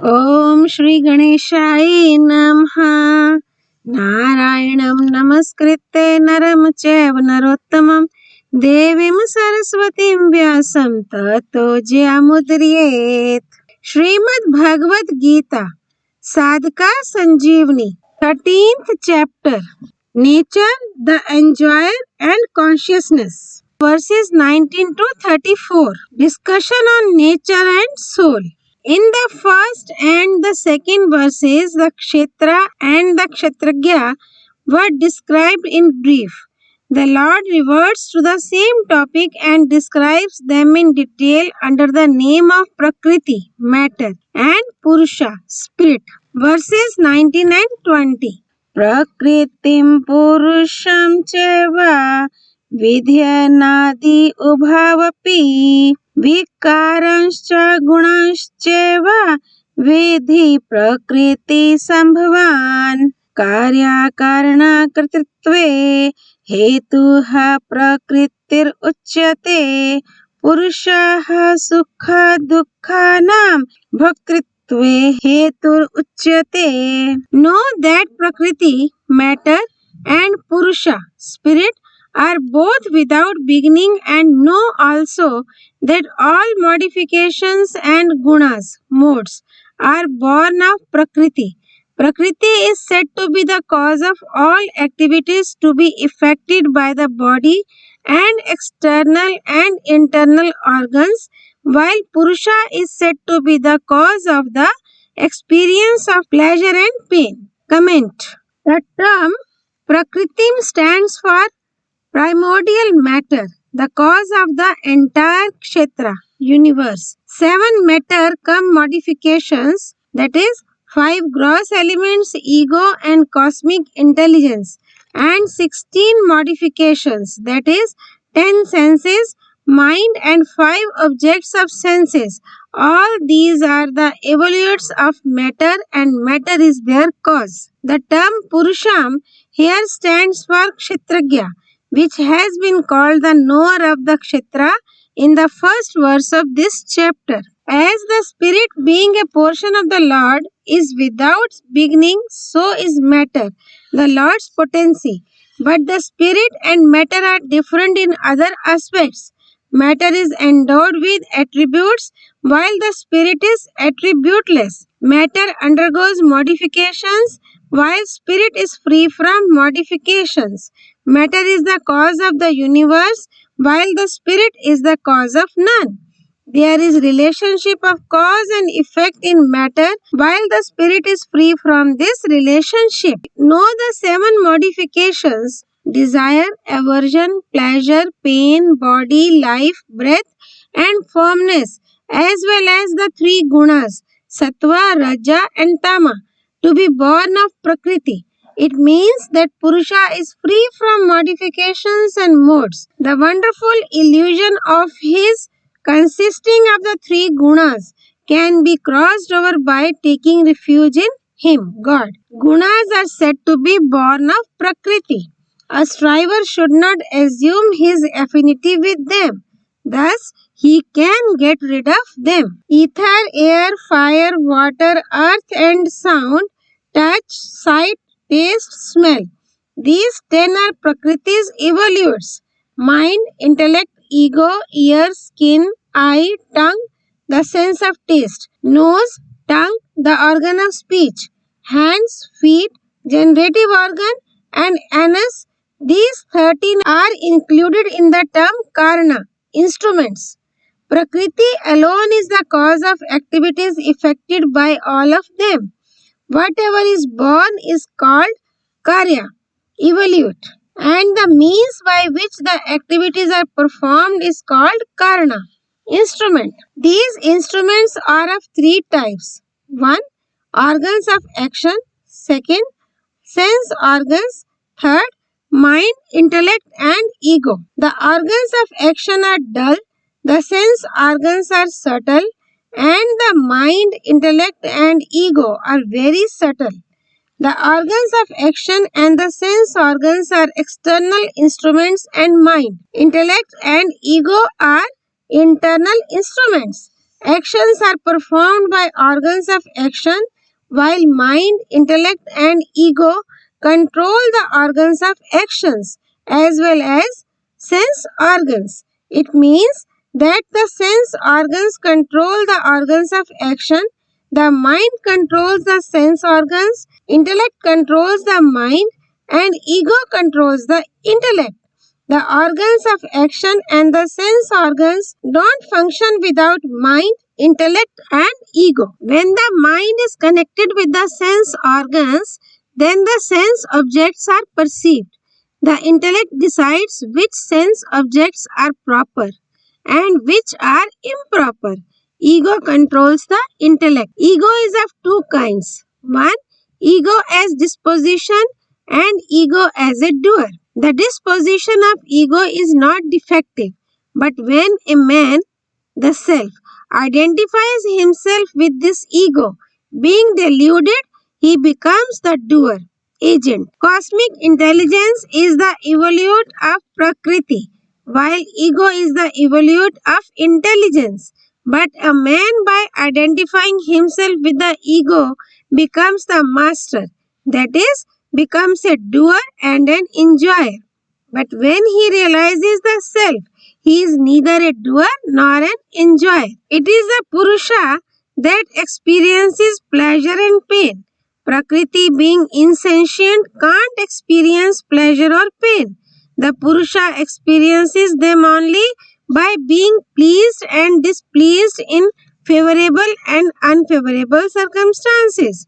ओम श्री गणेशाय नमः। नारायणं नमस्कृत्य नरं चैव नरोत्तमं देवीं सरस्वतीं व्यासं ततो जयमुदीरयेत्। श्रीमद्भगवद्गीता साधका संजीवनी 13th chapter, Nature, the Enjoyer and Consciousness, verses 19 to 34. Discussion on nature and soul. In the first and the second verses, the Kshetra and the Kshatragya were described in brief. The Lord reverts to the same topic and describes them in detail under the name of Prakriti, matter, and Purusha, spirit. Verses 19 and 20. Prakritim Purusham Cheva Vidhyanaadi Ubhavapi विकारांश्च गुणांश्चैव विधि प्रकृति संभवान् कार्याकारणकर्तृत्वे हेतुः प्रकृतिरुच्यते पुरुषः सुख दुःखानां भोक्तृत्वे हेतुरुच्यते. Know that Prakriti, matter, and Purusha, spirit, are both without beginning, and know also that all modifications and gunas, modes, are born of Prakriti. Prakriti is said to be the cause of all activities to be effected by the body and external and internal organs, while Purusha is said to be the cause of the experience of pleasure and pain. Comment. The term Prakritim stands for primordial matter, the cause of the entire kshetra, universe. 7 matter come modifications, that is, 5 gross elements, ego and cosmic intelligence, and 16 modifications, that is, 10 senses, mind, and 5 objects of senses. All these are the evolutes of matter, and matter is their cause. The term Purusham here stands for Kshetragya, which has been called the knower of the Kshetra in the first verse of this chapter. As the spirit, being a portion of the Lord, is without beginning, so is matter, the Lord's potency. But the spirit and matter are different in other aspects. Matter is endowed with attributes, while the spirit is attributeless. Matter undergoes modifications, while spirit is free from modifications. Matter is the cause of the universe, while the spirit is the cause of none. There is relationship of cause and effect in matter, while the spirit is free from this relationship. Know the 7 modifications: desire, aversion, pleasure, pain, body, life, breath, and firmness, as well as the 3 gunas, sattva, raja, and tama, to be born of Prakriti. It means that Purusha is free from modifications and modes. The wonderful illusion of his consisting of the 3 gunas can be crossed over by taking refuge in him, God. Gunas are said to be born of Prakriti. A striver should not assume his affinity with them. Thus, he can get rid of them. Ether, air, fire, water, earth, and sound, touch, sight, taste, smell. These 10 are Prakriti's evolutes. Mind, intellect, ego, ear, skin, eye, tongue, the sense of taste, nose, tongue, the organ of speech, hands, feet, generative organ, and anus. These 13 are included in the term karna, instruments. Prakriti alone is the cause of activities effected by all of them. Whatever is born is called karya, evolute, and the means by which the activities are performed is called karna, instrument. These instruments are of 3 types. 1. Organs of action. 2. Sense organs. 3. Mind, intellect, and ego. The organs of action are dull, the sense organs are subtle, and the mind, intellect, and ego are very subtle. The organs of action and the sense organs are external instruments, and mind, intellect, and ego are internal instruments. Actions are performed by organs of action, while mind, intellect, and ego control the organs of actions as well as sense organs. It means that the sense organs control the organs of action, the mind controls the sense organs, intellect controls the mind, and ego controls the intellect. The organs of action and the sense organs don't function without mind, intellect, and ego. When the mind is connected with the sense organs, then the sense objects are perceived. The intellect decides which sense objects are proper and which are improper. Ego controls the intellect. Ego is of two kinds. One, ego as disposition and ego as a doer. The disposition of ego is not defective, but when a man, the self, identifies himself with this ego, being deluded, he becomes the doer, agent. Cosmic intelligence is the evolute of Prakriti, while ego is the evolute of intelligence. But a man, by identifying himself with the ego, becomes the master, that is, becomes a doer and an enjoyer. But when he realizes the self, he is neither a doer nor an enjoyer. It is the Purusha that experiences pleasure and pain. Prakriti, being insentient, can't experience pleasure or pain. The Purusha experiences them only by being pleased and displeased in favorable and unfavorable circumstances.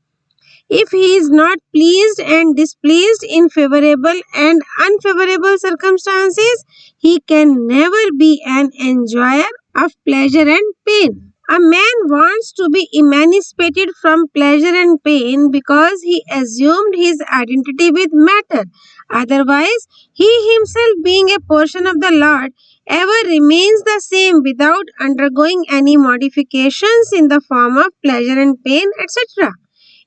If he is not pleased and displeased in favorable and unfavorable circumstances, he can never be an enjoyer of pleasure and pain. A man wants to be emancipated from pleasure and pain because he assumed his identity with matter. Otherwise, he himself, being a portion of the Lord, ever remains the same without undergoing any modifications in the form of pleasure and pain, etc.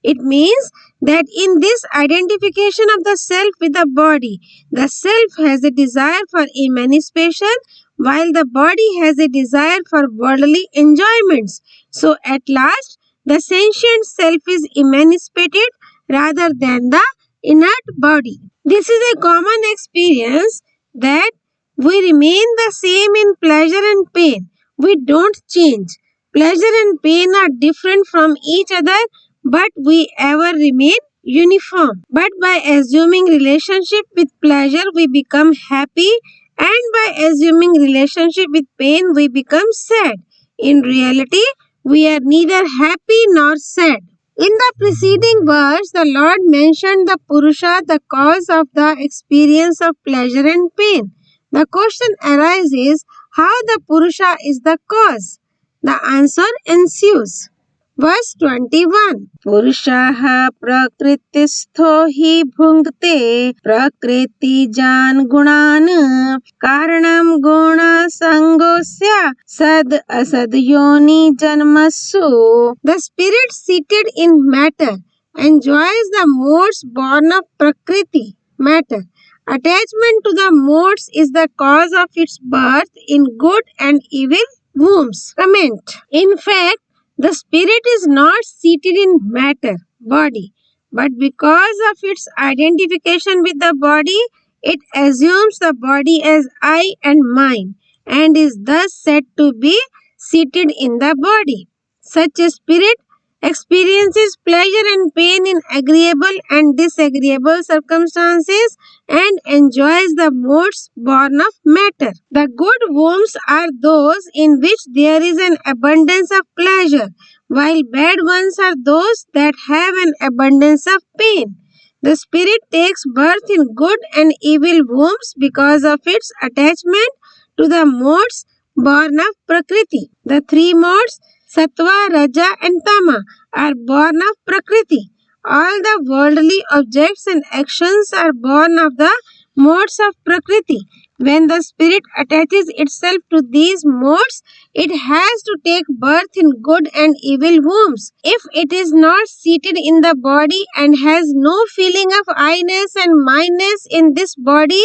It means that in this identification of the self with the body, the self has a desire for emancipation while the body has a desire for worldly enjoyments. So at last, the sentient self is emancipated rather than the inert body. This is a common experience that we remain the same in pleasure and pain. We don't change. Pleasure and pain are different from each other, but we ever remain uniform. But by assuming relationship with pleasure, we become happy, and by assuming relationship with pain, we become sad. In reality, we are neither happy nor sad. In the preceding verse, the Lord mentioned the Purusha, the cause of the experience of pleasure and pain. The question arises, how the Purusha is the cause? The answer ensues. Verse 21. Purushaha prakristho hi bhungte prakritijan gunan karanam guna sangosya sad asad yoni janmasu. The spirit seated in matter enjoys the modes born of Prakriti, matter. Attachment to the modes is the cause of its birth in good and evil wombs. Comment. In fact, the spirit is not seated in matter, body, but because of its identification with the body, it assumes the body as I and mine and is thus said to be seated in the body. Such a spirit experiences pleasure and pain in agreeable and disagreeable circumstances and enjoys the modes born of matter. The good wombs are those in which there is an abundance of pleasure, while bad ones are those that have an abundance of pain. The spirit takes birth in good and evil wombs because of its attachment to the modes born of Prakriti. The three modes, Sattva, Raja and Tama, are born of Prakriti. All the worldly objects and actions are born of the modes of Prakriti. When the spirit attaches itself to these modes, it has to take birth in good and evil wombs. If it is not seated in the body and has no feeling of I-ness and mine-ness in this body,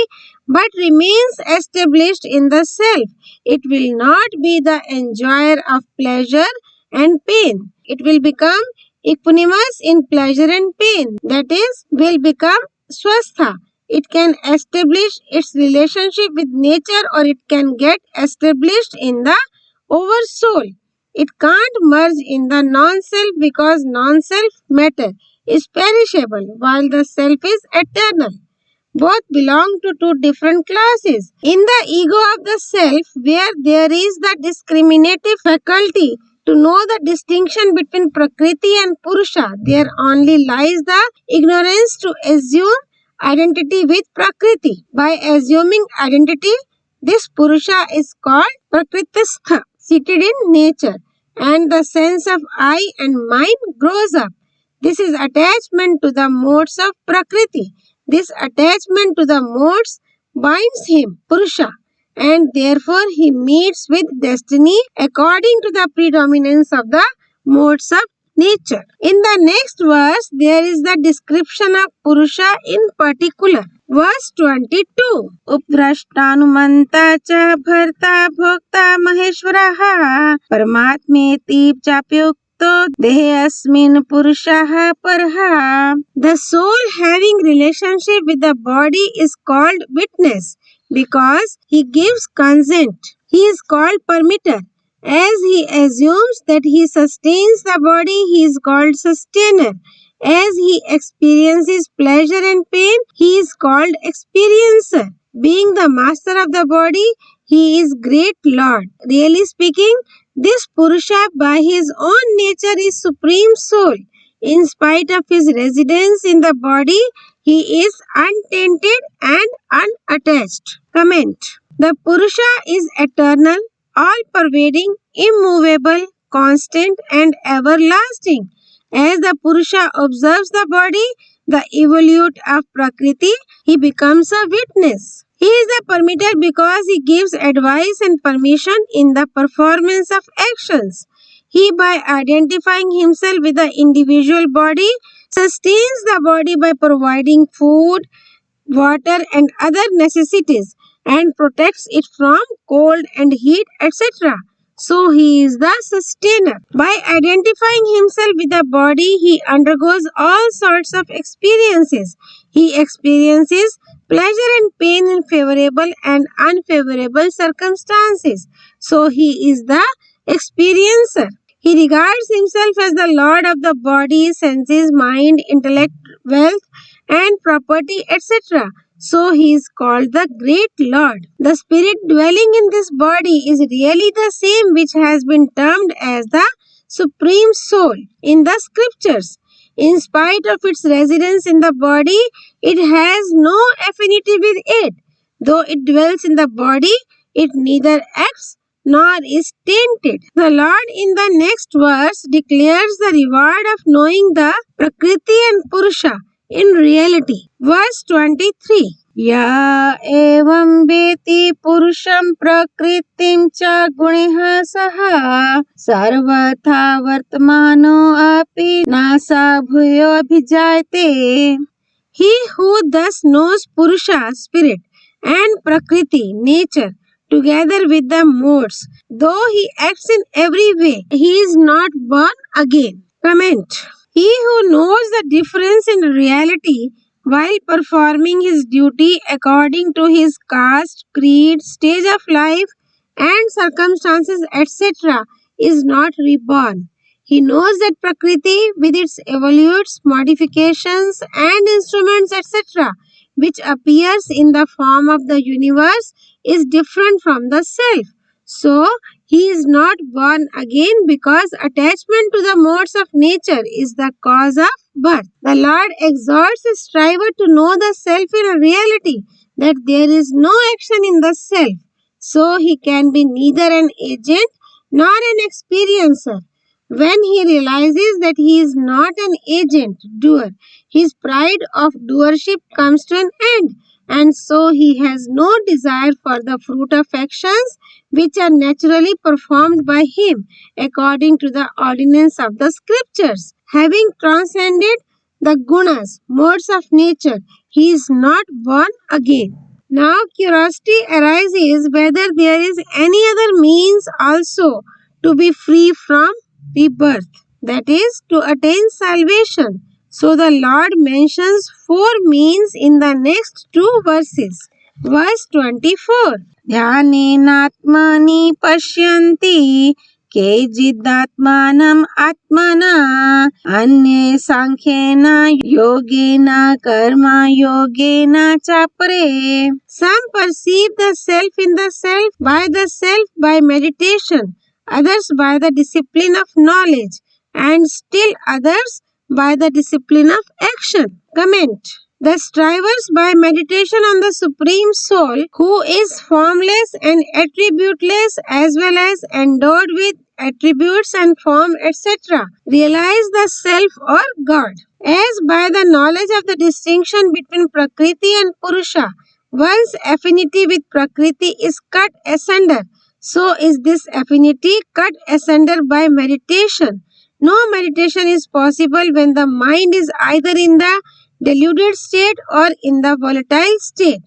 but remains established in the self. It will not be the enjoyer of pleasure and pain. It will become equanimous in pleasure and pain. That is, will become swastha. It can establish its relationship with nature, or it can get established in the oversoul. It can't merge in the non-self because non-self matter is perishable while the self is eternal. Both belong to two different classes. In the ego of the self, where there is the discriminative faculty to know the distinction between Prakriti and Purusha, there only lies the ignorance to assume identity with Prakriti. By assuming identity, this Purusha is called Prakritistha, seated in nature, and the sense of I and mine grows up. This is attachment to the modes of Prakriti. This attachment to the modes binds him, Purusha, and therefore he meets with destiny according to the predominance of the modes of nature. In the next verse, there is the description of Purusha in particular. Verse 22. Uprashtanumanta cha bharta bhokta maheshwaraha paramatmeti chapyukta Dehasmin Purushaha Parha. The soul having relationship with the body is called witness because he gives consent. He is called permitter. As he assumes that he sustains the body, he is called sustainer. As he experiences pleasure and pain, he is called experiencer. Being the master of the body, he is great Lord. Really speaking, this Purusha by his own nature is supreme soul. In spite of his residence in the body, he is untainted and unattached. Comment. The Purusha is eternal, all-pervading, immovable, constant and everlasting. As the Purusha observes the body, the evolute of Prakriti, he becomes a witness. He is the permitter because he gives advice and permission in the performance of actions. He, by identifying himself with the individual body, sustains the body by providing food, water and other necessities and protects it from cold and heat, etc. So he is the sustainer. By identifying himself with the body, he undergoes all sorts of experiences. He experiences pleasure and pain in favorable and unfavorable circumstances. So he is the experiencer. He regards himself as the lord of the body, senses, mind, intellect, wealth, and property, etc. So he is called the great Lord. The spirit dwelling in this body is really the same which has been termed as the supreme soul in the scriptures. In spite of its residence in the body, it has no affinity with it. Though it dwells in the body, it neither acts nor is tainted. The Lord in the next verse declares the reward of knowing the Prakriti and Purusha in reality. Verse 23. Ya evam veti purusham prakritim cha guneha saha sarvatha vartmano api nasa bhuyo abhijayate. He who thus knows Purusha, spirit, and Prakriti, nature, together with the modes, though he acts in every way, he is not born again. Comment. He who knows the difference in reality while performing his duty according to his caste, creed, stage of life, and circumstances, etc., is not reborn. He knows that Prakriti, with its evolutes, modifications, and instruments, etc., which appears in the form of the universe, is different from the self. So, he is not born again because attachment to the modes of nature is the cause of birth. The Lord exhorts a striver to know the self in reality, that there is no action in the self. So he can be neither an agent nor an experiencer. When he realizes that he is not an agent, doer, his pride of doership comes to an end, and so he has no desire for the fruit of actions which are naturally performed by him according to the ordinance of the scriptures. Having transcended the gunas, modes of nature, he is not born again. Now curiosity arises whether there is any other means also to be free from rebirth, that is, to attain salvation. So the Lord mentions four means in the next two verses. Verse 24. Dhyaninatmani pashyanti केचिदात्मानम् आत्मना अन्ये सांख्येन योगेन कर्म योगेन चापरे. Some perceive the self in the self by meditation, others by the discipline of knowledge, and still others by the discipline of action. Comment. The strivers by meditation on the Supreme Soul, who is formless and attributeless as well as endowed with attributes and form, etc., realize the Self or God. As by the knowledge of the distinction between Prakriti and Purusha, one's affinity with Prakriti is cut asunder, so is this affinity cut asunder by meditation. No meditation is possible when the mind is either in the deluded state or in the volatile state.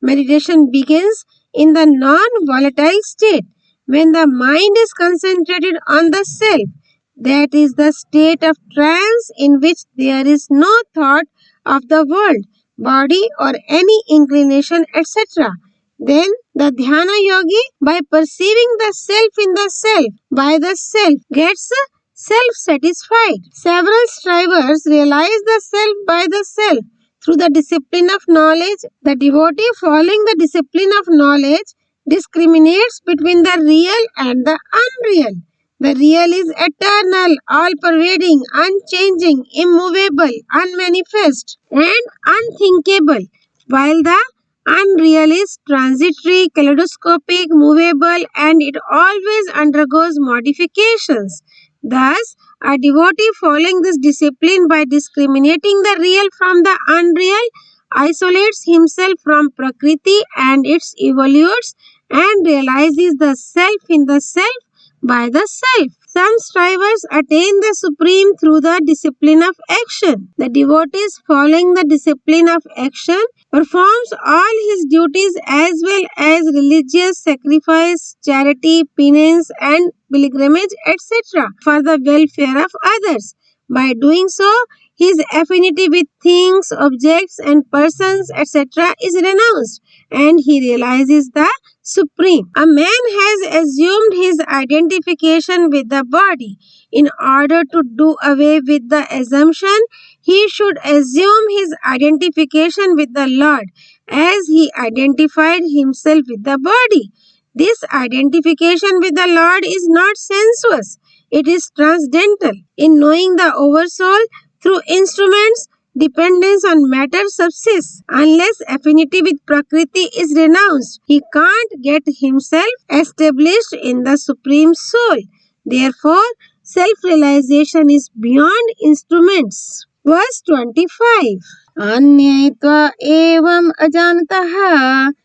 Meditation begins in the non-volatile state when the mind is concentrated on the self. That is the state of trance in which there is no thought of the world, body or any inclination, etc. Then the dhyana yogi, by perceiving the self in the self, by the self, gets self-satisfied. Several strivers realize the self by the self through the discipline of knowledge. The devotee following the discipline of knowledge discriminates between the real and the unreal. The real is eternal, all-pervading, unchanging, immovable, unmanifest, and unthinkable, while the unreal is transitory, kaleidoscopic, movable, and it always undergoes modifications. Thus, a devotee following this discipline by discriminating the real from the unreal isolates himself from Prakriti and its evolutes and realizes the self in the self by the self. Some strivers attain the supreme through the discipline of action. The devotees following the discipline of action performs all his duties as well as religious sacrifice, charity, penance and pilgrimage, etc. for the welfare of others. By doing so, his affinity with things, objects and persons, etc. is renounced and he realizes the supreme. A man has assumed his identification with the body. In order to do away with the assumption, he should assume his identification with the Lord as he identified himself with the body. This identification with the Lord is not sensuous, it is transcendental. In knowing the Oversoul through instruments, dependence on matter subsists. Unless affinity with Prakriti is renounced, he can't get himself established in the Supreme Soul. Therefore, self-realization is beyond instruments. Verse 25. अन्ये त्वा एवम् अजानतः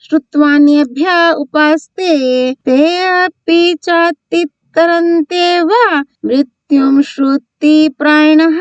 श्रुत्वान्येभ्य उपास्ते ते अपि चातितरन्ते वा मृत्युं श्रुति प्रायणः.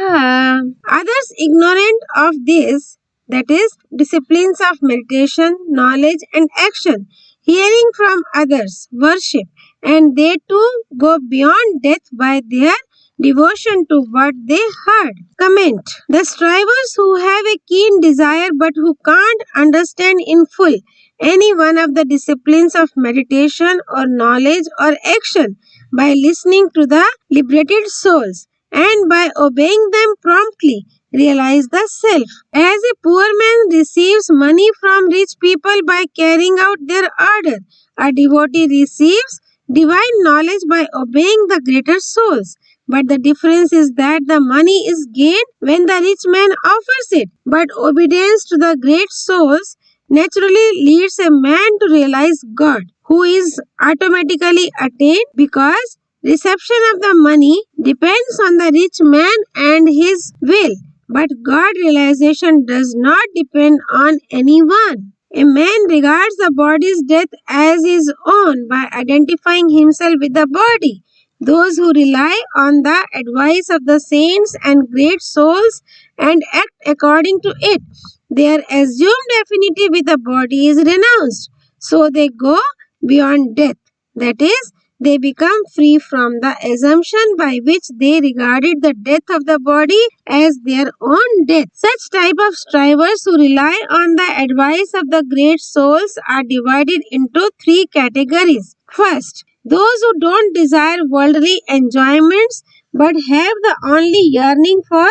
Others ignorant of this, that is, disciplines of meditation, knowledge and action, hearing from others, worship, and they too go beyond death by their devotion to what they heard. Comment. The strivers who have a keen desire but who can't understand in full any one of the disciplines of meditation or knowledge or action by listening to the liberated souls and by obeying them promptly realize the self. As a poor man receives money from rich people by carrying out their order, a devotee receives divine knowledge by obeying the greater souls. But the difference is that the money is gained when the rich man offers it. But obedience to the great souls naturally leads a man to realize God, who is automatically attained because reception of the money depends on the rich man and his will. But God realization does not depend on anyone. A man regards the body's death as his own by identifying himself with the body. Those who rely on the advice of the saints and great souls and act according to it, their assumed affinity with the body is renounced. So they go beyond death. That is, they become free from the assumption by which they regarded the death of the body as their own death. Such type of strivers who rely on the advice of the great souls are divided into three categories. First, those who don't desire worldly enjoyments but have the only yearning for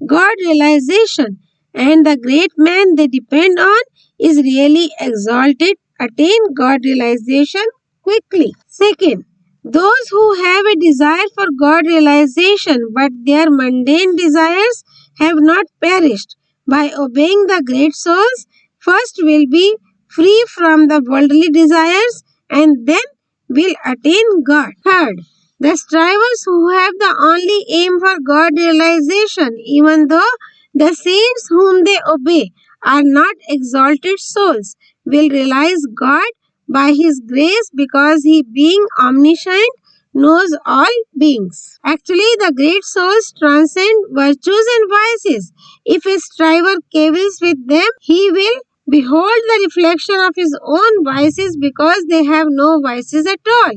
God realization, and the great man they depend on is really exalted, attain God realization quickly. Second, those who have a desire for God realization but their mundane desires have not perished by obeying the great souls, first will be free from the worldly desires and then will attain God. Third, the strivers who have the only aim for God realization, even though the saints whom they obey are not exalted souls, will realize God by His grace because He, being omniscient, knows all beings. Actually, the great souls transcend virtues and vices. If a striver cavils with them, he will behold the reflection of his own vices because they have no vices at all.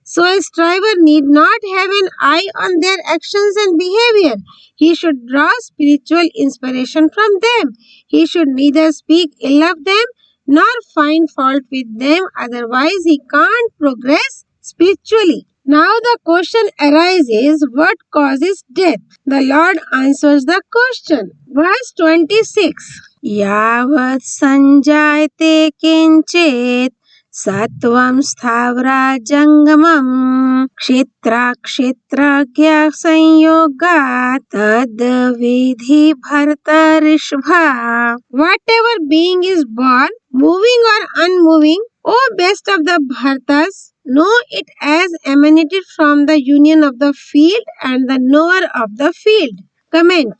So a striver need not have an eye on their actions and behavior. He should draw spiritual inspiration from them. He should neither speak ill of them nor find fault with them, otherwise he can't progress spiritually. Now the question arises, what causes death? The Lord answers the question. Verse 26. यावत् संजायते किंचित् सत्वं स्थावरा जंगमम् क्षेत्राक्षेत्रज्ञ संयोगात् तद्विधि भरतऋषभा. Whatever being is born, moving or unmoving, O best of the Bharatas, know it as emanated from the union of the field and the knower of the field. Comment.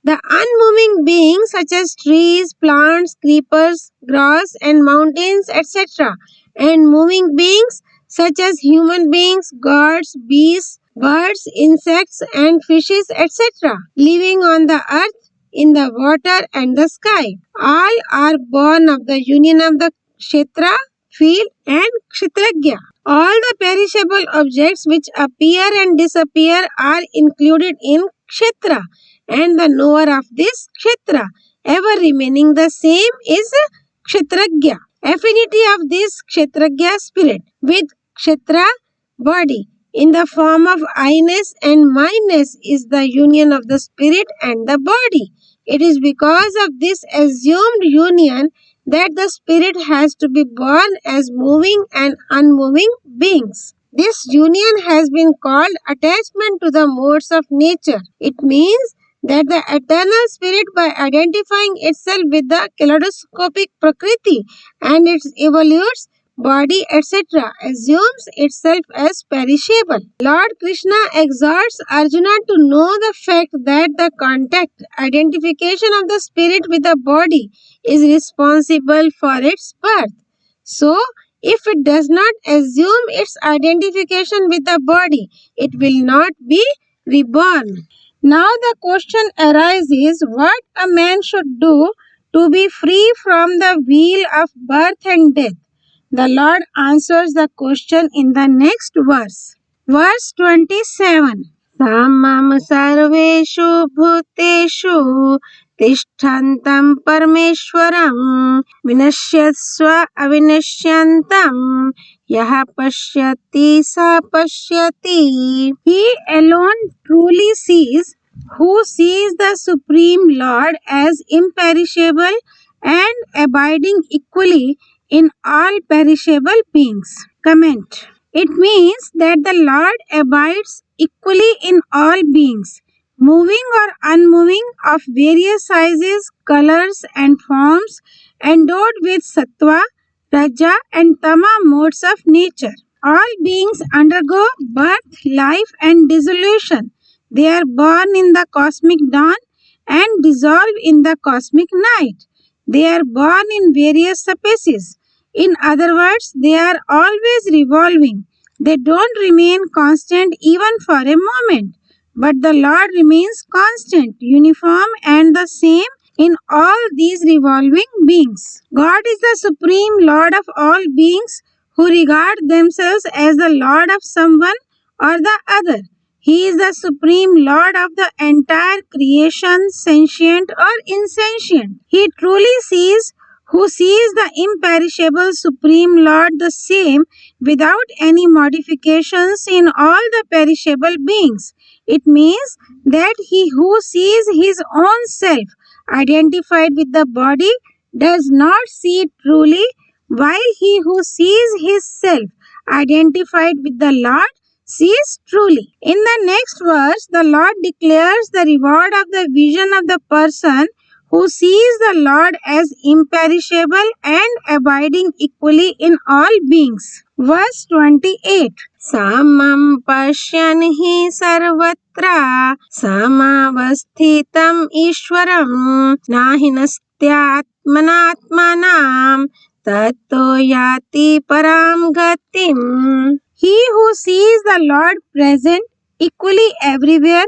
The unmoving beings such as trees, plants, creepers, grass and mountains, etc. and moving beings such as human beings, gods, beasts, birds, insects and fishes, etc. living on the earth, in the water and the sky. All are born of the union of the kshetra, field and kshetragya. All the perishable objects which appear and disappear are included in kshetra, and the knower of this kshetra, ever remaining the same, is kshetragya. Affinity of this kshetragya spirit with kshetra body in the form of I-ness and my-ness is the union of the spirit and the body. It is because of this assumed union that the spirit has to be born as moving and unmoving beings. This union has been called attachment to the modes of nature. It means that the eternal spirit, by identifying itself with the kaleidoscopic prakriti and its evolutes, body, etc., assumes itself as perishable. Lord Krishna exhorts Arjuna to know the fact that the contact, identification of the spirit with the body is responsible for its birth. So, if it does not assume its identification with the body, it will not be reborn. Now the question arises, what a man should do to be free from the wheel of birth and death. The Lord answers the question in the next verse. Verse 27. Samam sarveshu bhuteshu tishtantam parmeshwaram vinashyasva avinashyantam yaha pashyati sa pashyati. He alone truly sees, who sees the Supreme Lord as imperishable and abiding equally in all perishable beings. Comment. It means that the Lord abides equally in all beings, moving or unmoving, of various sizes, colors and forms, endowed with sattva, raja and tama modes of nature. All beings undergo birth, life and dissolution. They are born in the cosmic dawn and dissolve in the cosmic night. They are born in various species. In other words, they are always revolving. They don't remain constant even for a moment. But the Lord remains constant, uniform, and the same in all these revolving beings. God is the supreme Lord of all beings who regard themselves as the Lord of someone or the other. He is the supreme Lord of the entire creation, sentient or insentient. He truly sees who sees the imperishable supreme Lord the same without any modifications in all the perishable beings. It means that he who sees his own self identified with the body does not see truly, while he who sees his self identified with the Lord sees truly. In the next verse, the Lord declares the reward of the vision of the person who sees the Lord as imperishable and abiding equally in all beings. Verse 28. Samam pashyan hi sarvatra samavasthitam ishwaram nahinastyaatmanatmanam tato yati param gatim. He who sees the Lord present equally everywhere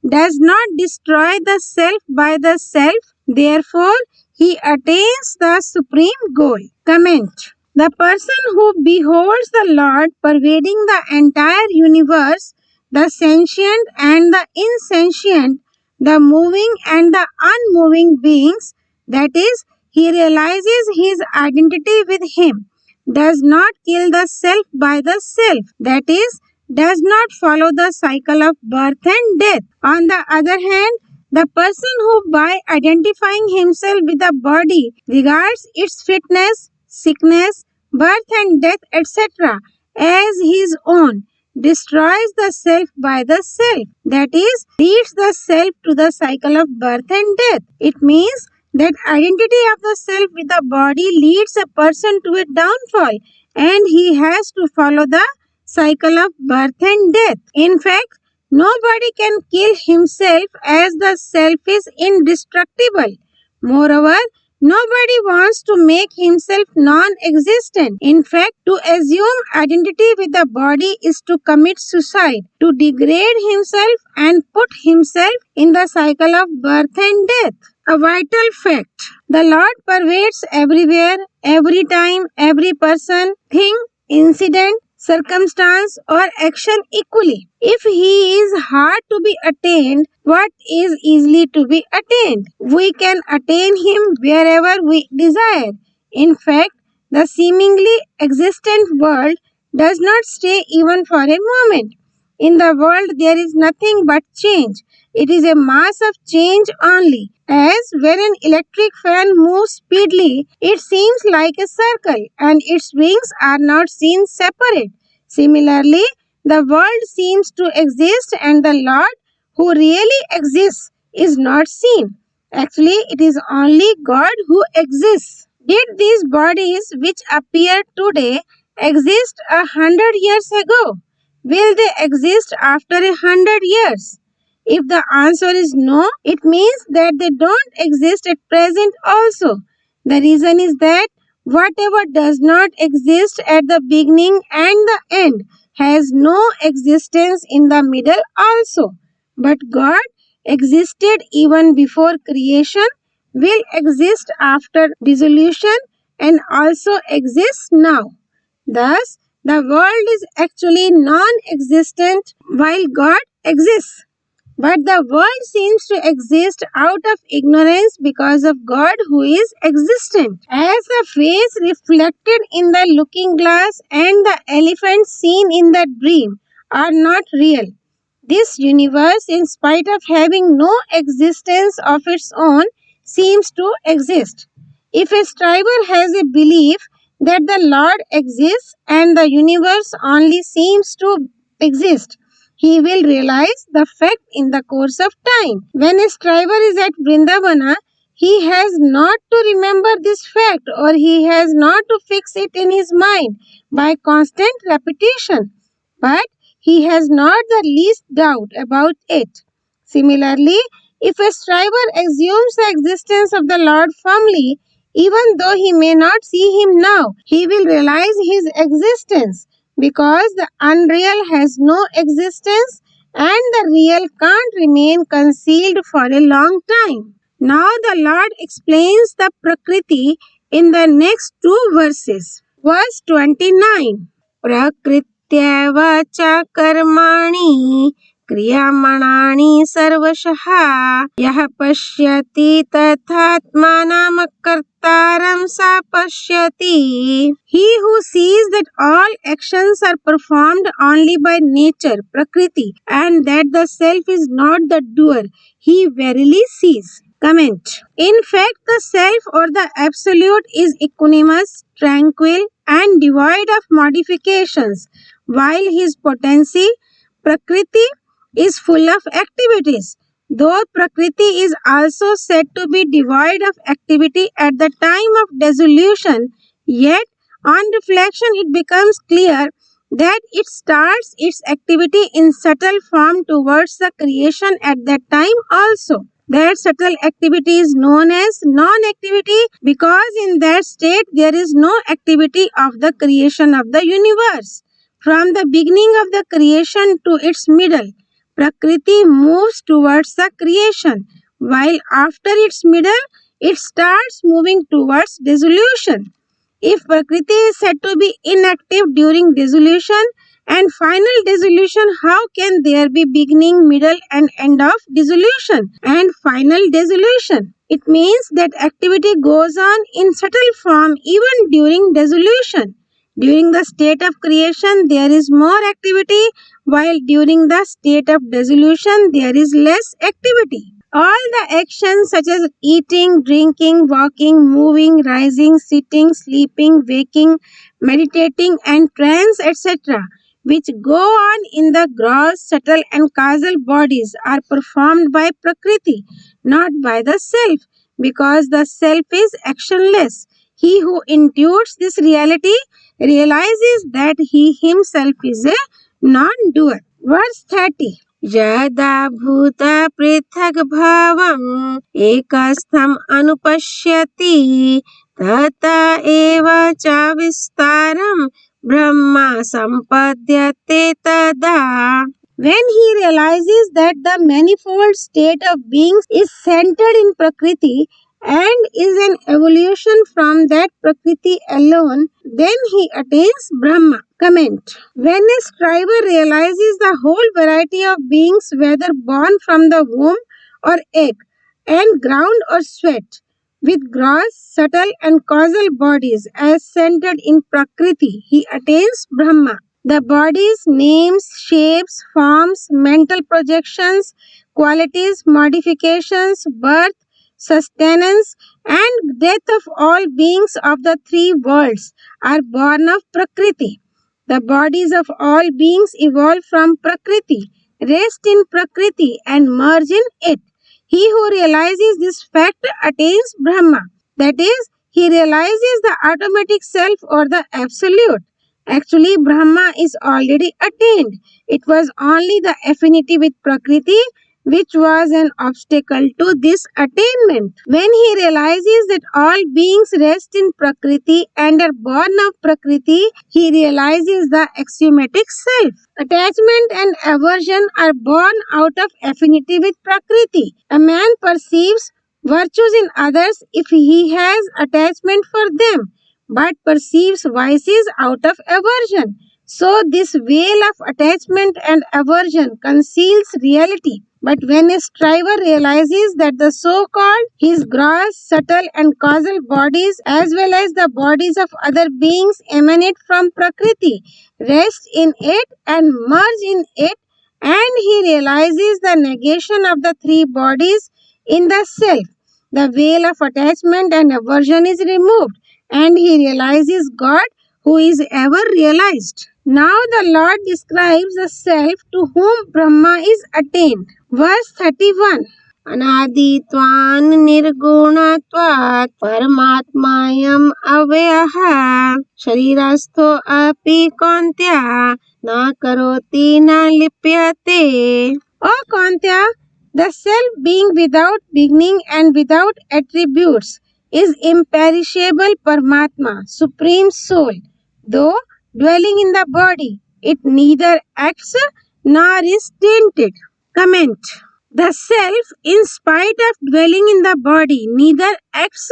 does not destroy the self by the self. Therefore, he attains the supreme goal. Comment. The person who beholds the Lord pervading the entire universe, the sentient and the insentient, the moving and the unmoving beings, that is, he realizes his identity with him, does not kill the self by the self, that is, does not follow the cycle of birth and death. On the other hand, the person who, by identifying himself with the body, regards its fitness, sickness, birth and death, etc., as his own, destroys the self by the self, that is, leads the self to the cycle of birth and death. It means that identity of the self with the body leads a person to a downfall, and he has to follow the cycle of birth and death. In fact, nobody can kill himself as the self is indestructible. Moreover, nobody wants to make himself non-existent. In fact, to assume identity with the body is to commit suicide, to degrade himself and put himself in the cycle of birth and death. A vital fact. The Lord pervades everywhere, every time, every person, thing, incident, circumstance or action equally. If he is hard to be attained, what is easily to be attained? We can attain him wherever we desire. In fact, the seemingly existent world does not stay even for a moment. In the world there is nothing but change. It is a mass of change only. As when an electric fan moves speedily, it seems like a circle and its wings are not seen separate. Similarly, the world seems to exist and the Lord who really exists is not seen. Actually, it is only God who exists. Did these bodies which appear today exist 100 years ago? Will they exist after 100 years? If the answer is no, it means that they don't exist at present also. The reason is that whatever does not exist at the beginning and the end has no existence in the middle also. But God existed even before creation, will exist after dissolution, and also exists now. Thus, the world is actually non-existent while God exists. But the world seems to exist out of ignorance because of God who is existent. As the face reflected in the looking glass and the elephant seen in the dream are not real, this universe, in spite of having no existence of its own, seems to exist. If a striver has a belief that the Lord exists and the universe only seems to exist, he will realize the fact in the course of time. When a striver is at Vrindavana, he has not to remember this fact or he has not to fix it in his mind by constant repetition, but he has not the least doubt about it. Similarly, if a striver assumes the existence of the Lord firmly, even though he may not see him now, he will realize his existence because the unreal has no existence and the real can't remain concealed for a long time. Now the Lord explains the Prakriti in the next two verses. Verse 29. Prakrityeva cha karmani क्रियामणानि सर्वशः यः पश्यति तथात्मानं कर्तारं स पश्यति. He who sees that all actions are performed only by nature, Prakriti, and that the self is not the doer, he verily sees. Comment. In fact, the self or the absolute is equanimous, tranquil, and devoid of modifications, while his potency, Prakriti, is full of activities. Though Prakriti is also said to be devoid of activity at the time of dissolution, yet on reflection it becomes clear that it starts its activity in subtle form towards the creation at that time also. That subtle activity is known as non-activity because in that state there is no activity of the creation of the universe. From the beginning of the creation to its middle, Prakriti moves towards the creation, while after its middle, it starts moving towards dissolution. If Prakriti is said to be inactive during dissolution and final dissolution, how can there be beginning, middle, and end of dissolution and final dissolution? It means that activity goes on in subtle form even during dissolution. During the state of creation, there is more activity, while during the state of dissolution, there is less activity. All the actions such as eating, drinking, walking, moving, rising, sitting, sleeping, waking, meditating, and trance, etc., which go on in the gross, subtle, and causal bodies are performed by Prakriti, not by the self, because the self is actionless. He who intuits this reality realizes that he himself is a non-doer. Verse 30. Yada bhuta prithak bhavam ekastham anupashyati tata eva cha vistaram brahma sampadyate tada. When he realizes that the manifold state of beings is centered in Prakriti and is an evolution from that Prakriti alone, then he attains Brahma. Comment. When a striver realizes the whole variety of beings, whether born from the womb or egg, and ground or sweat, with gross, subtle, and causal bodies as centered in Prakriti, he attains Brahma. The body's names, shapes, forms, mental projections, qualities, modifications, birth, sustenance, and death of all beings of the three worlds are born of Prakriti. The bodies of all beings evolve from Prakriti, rest in Prakriti, and merge in it. He who realizes this fact attains Brahma. That is, he realizes the automatic self or the absolute. Actually, Brahma is already attained. It was only the affinity with Prakriti which was an obstacle to this attainment. When he realizes that all beings rest in Prakriti and are born of Prakriti, he realizes the axiomatic self. Attachment and aversion are born out of affinity with Prakriti. A man perceives virtues in others if he has attachment for them, but perceives vices out of aversion. So, this veil of attachment and aversion conceals reality. But when a striver realizes that the so-called his gross, subtle, and causal bodies, as well as the bodies of other beings, emanate from Prakriti, rest in it, and merge in it, and he realizes the negation of the three bodies in the self, the veil of attachment and aversion is removed, and he realizes God who is ever realized. Now the Lord describes the self to whom Brahma is attained. Verse 31. Anaditvan nirgunatvat paramatmayam avayaha sharirastho api kantya na karoti na lipyate. O Kantya, the self being without beginning and without attributes is imperishable Paramatma, Supreme Soul, though dwelling in the body, it neither acts nor is tainted. Comment. The self, in spite of dwelling in the body, neither acts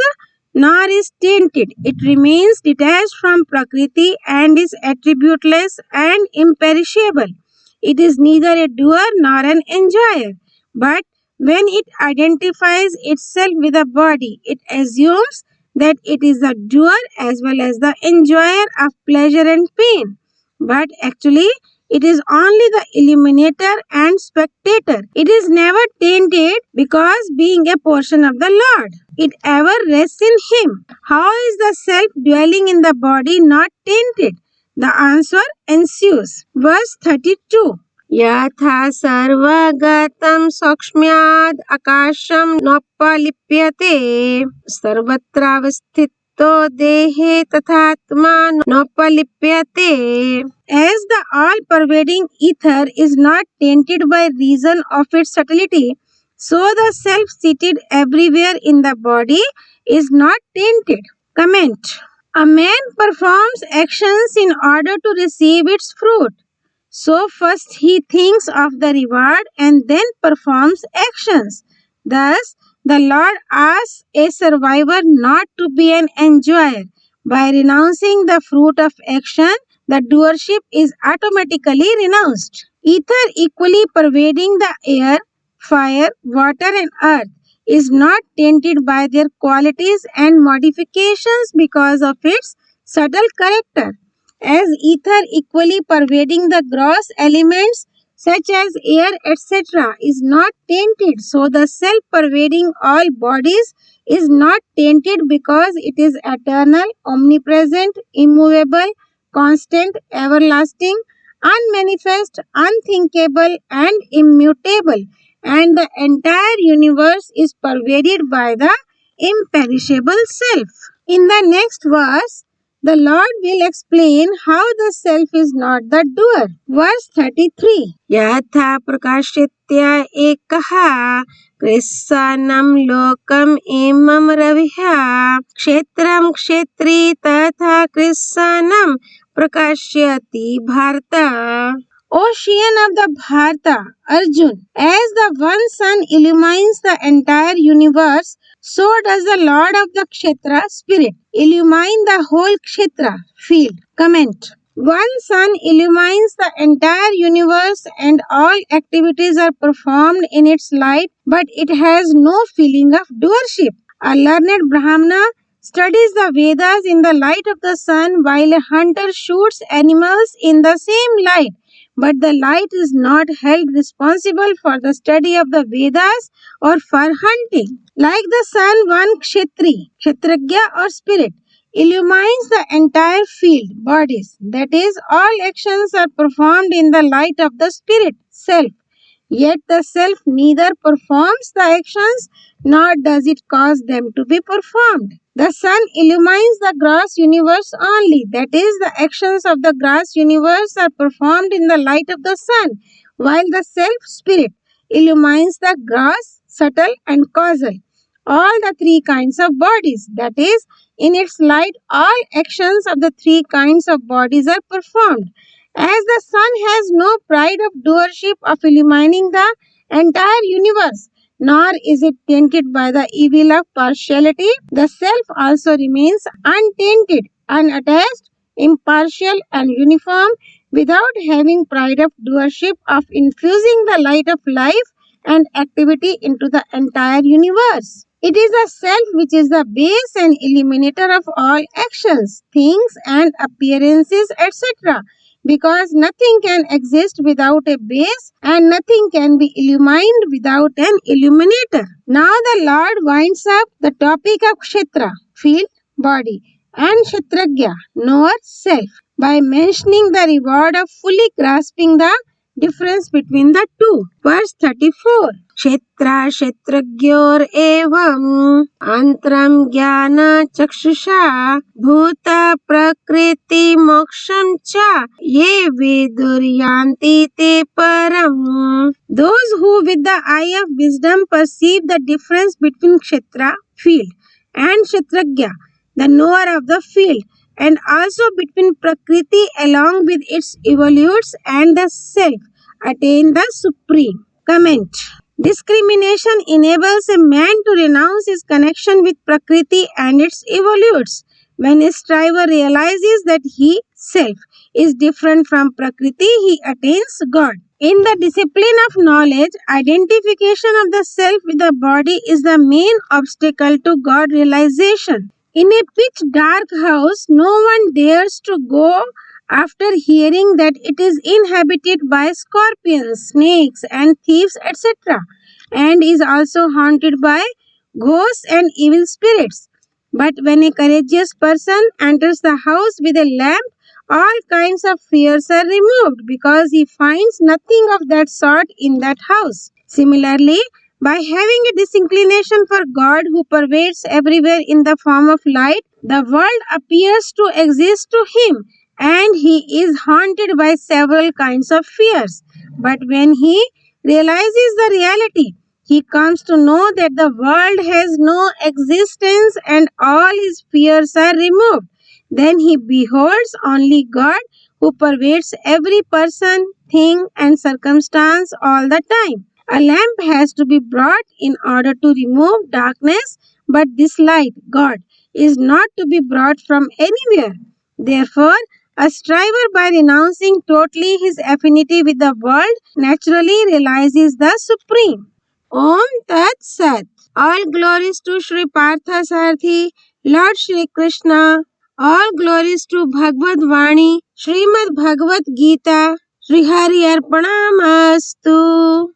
nor is tainted. It remains detached from Prakriti and is attributeless and imperishable. It is neither a doer nor an enjoyer. But when it identifies itself with the body, it assumes that it is the doer as well as the enjoyer of pleasure and pain. But actually, it is only the illuminator and spectator. It is never tainted because being a portion of the Lord, it ever rests in Him. How is the self dwelling in the body not tainted? The answer ensues. Verse 32. यथा सर्वगतं सौक्ष्म्याद् आकाशं नोपलिप्यते सर्वत्रावस्थितो देहे तथात्मा नोपलिप्यते. As the all-pervading ether is not tainted by reason of its subtlety, so the self seated everywhere in the body is not tainted. Comment. A man performs actions in order to receive its fruit. So first he thinks of the reward and then performs actions. Thus, the Lord asks a survivor not to be an enjoyer. By renouncing the fruit of action, the doership is automatically renounced. Ether equally pervading the air, fire, water and earth is not tainted by their qualities and modifications because of its subtle character. As ether equally pervading the gross elements such as air etc. is not tainted, so the self-pervading all bodies is not tainted because it is eternal, omnipresent, immovable, constant, everlasting, unmanifest, unthinkable and immutable, and the entire universe is pervaded by the imperishable self. In the next verse, the Lord will explain how the self is not the doer. Verse 33. Yatha prakashitya ekaha krisanam lokam imam raviha kshetram kshetri tatha krisanam prakashyati bharata. Ocean of the Bharata, Arjun, as the one sun illumines the entire universe, so does the Lord of the Kshetra spirit illumine the whole Kshetra field. Comment. One sun illumines the entire universe and all activities are performed in its light, but it has no feeling of doership. A learned Brahmana studies the Vedas in the light of the sun while a hunter shoots animals in the same light. But the light is not held responsible for the study of the Vedas or for hunting. Like the sun, one Kshetri, Kshetragya or spirit, illumines the entire field, bodies. That is, all actions are performed in the light of the spirit, self. Yet the self neither performs the actions nor does it cause them to be performed. The sun illumines the gross universe only. That is, the actions of the gross universe are performed in the light of the sun, while the self-spirit illumines the gross, subtle and causal. All the three kinds of bodies. That is, in its light, all actions of the three kinds of bodies are performed. As the sun has no pride of doership of illumining the entire universe, nor is it tainted by the evil of partiality, the self also remains untainted, unattached, impartial and uniform, without having pride of doership of infusing the light of life and activity into the entire universe. It is the self which is the base and illuminator of all actions, things and appearances, etc. Because nothing can exist without a base and nothing can be illumined without an illuminator. Now the Lord winds up the topic of Kshetra, field, body, and Kshetragya, knower, self, by mentioning the reward of fully grasping the difference between the two. Verse 34. Kshetra kshetragyor evam antram jnana chakshusha bhuta prakriti moksham cha ye viduryanti te param. Those who with the eye of wisdom perceive the difference between kshetra, field, and kshetragya, the knower of the field, and also between Prakriti along with its evolutes and the self, attain the supreme. Comment. Discrimination enables a man to renounce his connection with Prakriti and its evolutes. When a striver realizes that he, self, is different from Prakriti, he attains God. In the discipline of knowledge, identification of the self with the body is the main obstacle to God realization. In a pitch dark house, no one dares to go after hearing that it is inhabited by scorpions, snakes, and thieves, etc., and is also haunted by ghosts and evil spirits. But when a courageous person enters the house with a lamp, all kinds of fears are removed because he finds nothing of that sort in that house. Similarly, by having a disinclination for God who pervades everywhere in the form of light, the world appears to exist to him and he is haunted by several kinds of fears. But when he realizes the reality, he comes to know that the world has no existence and all his fears are removed. Then he beholds only God who pervades every person, thing, and circumstance all the time. A lamp has to be brought in order to remove darkness, but this light, God, is not to be brought from anywhere. Therefore, a striver, by renouncing totally his affinity with the world, naturally realizes the Supreme. Om Tat Sat. All glories to Sri Partha Sarthi, Lord Shri Krishna. All glories to Bhagavad Vani, Srimad Bhagavad Geeta. Sri Hari Arpanamastu.